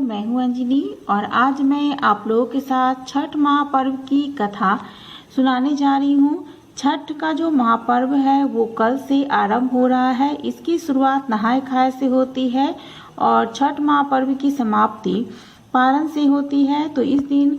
मैं हूं अंजलि और आज मैं आप लोगों के साथ छठ महापर्व की कथा सुनाने जा रही हूं। छठ का जो महापर्व है वो कल से आरंभ हो रहा है। इसकी शुरुआत नहाय खाए से होती है और छठ महापर्व की समाप्ति पारण से होती है। तो इस दिन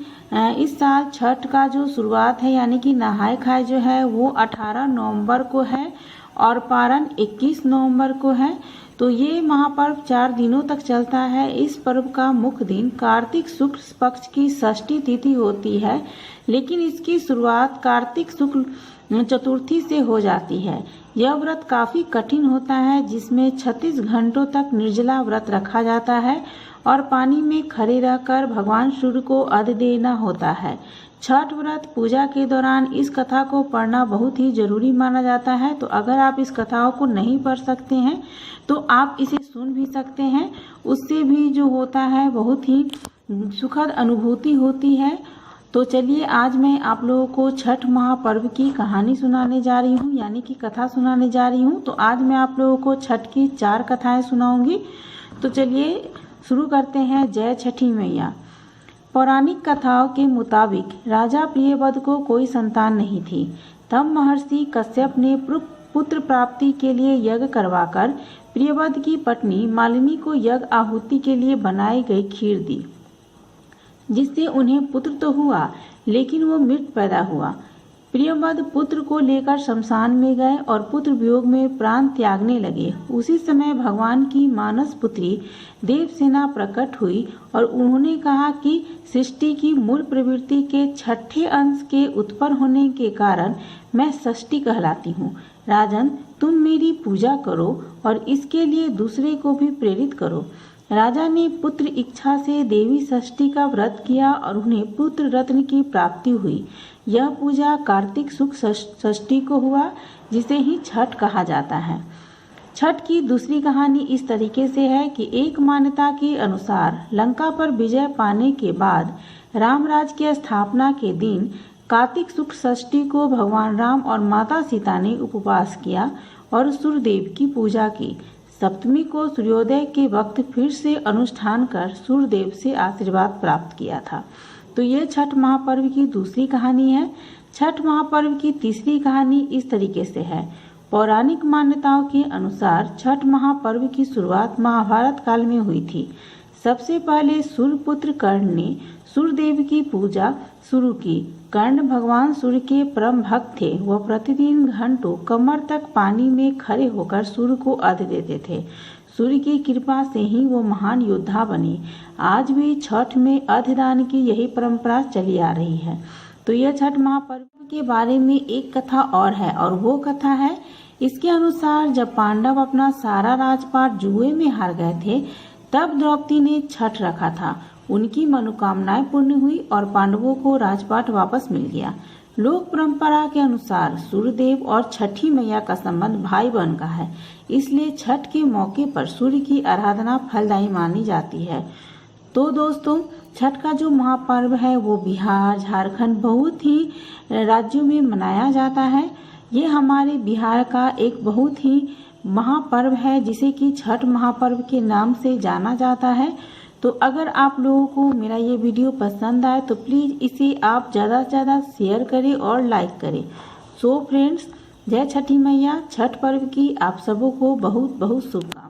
इस साल छठ का जो शुरुआत है यानी कि नहाय खाए जो है वो 18 नवंबर को है और पारण 21 नवंबर को है। तो ये महापर्व 4 दिनों तक चलता है। इस पर्व का मुख्य दिन कार्तिक शुक्ल पक्ष की षष्ठी तिथि होती है, लेकिन इसकी शुरुआत कार्तिक शुक्ल चतुर्थी से हो जाती है। यह व्रत काफी कठिन होता है, जिसमें 36 घंटों तक निर्जला व्रत रखा जाता है और पानी में खड़े रहकर भगवान सूर्य को अर्घ्य देना होता है। छठ व्रत पूजा के दौरान इस कथा को पढ़ना बहुत ही जरूरी माना जाता है। तो अगर आप इस कथाओं को नहीं पढ़ सकते हैं तो आप इसे सुन भी सकते हैं। उससे भी जो होता है बहुत ही सुखद अनुभूति होती है। तो चलिए आज मैं आप लोगों को छठ महापर्व की कहानी सुनाने जा रही हूँ, यानी कि कथा सुनाने जा रही हूँ। तो आज मैं आप लोगों को छठ की 4 कथाएं सुनाऊंगी। तो चलिए शुरू करते हैं। जय छठी मैया। पौराणिक कथाओं के मुताबिक राजा प्रियव्रत को कोई संतान नहीं थी। तब महर्षि कश्यप ने पुत्र प्राप्ति के लिए यज्ञ करवाकर प्रियव्रत की पत्नी मालिनी को यज्ञ आहुति के लिए बनाई गई खीर दी, जिससे उन्हें पुत्र तो हुआ लेकिन वो मृत पैदा हुआ। प्रियव्रत पुत्र को लेकर शमशान में गए और पुत्र वियोग में प्राण त्यागने लगे। उसी समय भगवान की मानस पुत्री देवसेना प्रकट हुई और उन्होंने कहा कि सृष्टि की मूल प्रवृत्ति के 6ठे अंश के उत्पन्न होने के कारण मैं षष्ठी कहलाती हूँ। राजन, तुम मेरी पूजा करो और इसके लिए दूसरे को भी प्रेरित करो। राजा ने पुत्र इच्छा से देवी षष्ठी का व्रत किया और उन्हें पुत्र रत्न की प्राप्ति हुई। यह पूजा कार्तिक शुक्ल षष्ठी को हुआ, जिसे ही छठ कहा जाता है। छठ की दूसरी कहानी इस तरीके से है कि एक मान्यता के अनुसार लंका पर विजय पाने के बाद रामराज की स्थापना के दिन कार्तिक शुक्ल षष्ठी को भगवान राम और माता सीता ने उपवास किया और सूर्यदेव की पूजा की। सप्तमी को सूर्योदय के वक्त फिर से अनुष्ठान कर सूर्यदेव से आशीर्वाद प्राप्त किया था। तो ये छठ महापर्व की दूसरी कहानी है। छठ महापर्व की तीसरी कहानी इस तरीके से है। पौराणिक मान्यताओं के अनुसार छठ महापर्व की शुरुआत महाभारत काल में हुई थी। सबसे पहले सूर्यपुत्र कर्ण ने सूर्यदेव की पूजा शुरू की। कर्ण भगवान सूर्य के परम भक्त थे। वह प्रतिदिन घंटों कमर तक पानी में खड़े होकर सूर्य को अर्घ्य देते थे। सूर्य की कृपा से ही वो महान योद्धा बने। आज भी छठ में अर्घ्यदान की यही परंपरा चली आ रही है। तो यह छठ महापर्व के बारे में एक कथा और है, और वो कथा है इसके अनुसार जब पांडव अपना सारा राजपाट जुए में हार गए थे, तब द्रौपदी ने छठ रखा था। उनकी मनोकामनाएं पूर्ण हुई और पांडवों को राजपाट वापस मिल गया। लोक परंपरा के अनुसार सूर्यदेव और छठी मैया का संबंध भाई बहन का है, इसलिए छठ के मौके पर सूर्य की आराधना फलदायी मानी जाती है। तो दोस्तों, छठ का जो महापर्व है वो बिहार, झारखंड बहुत ही राज्यों में मनाया जाता है। ये हमारे बिहार का एक बहुत ही महापर्व है, जिसे कि छठ महापर्व के नाम से जाना जाता है। तो अगर आप लोगों को मेरा ये वीडियो पसंद आए तो प्लीज़ इसे आप ज़्यादा से ज़्यादा शेयर करें और लाइक करें। सो फ्रेंड्स, जय छठी मैया। छठ पर्व की आप सबों को बहुत बहुत शुभकामनाएं।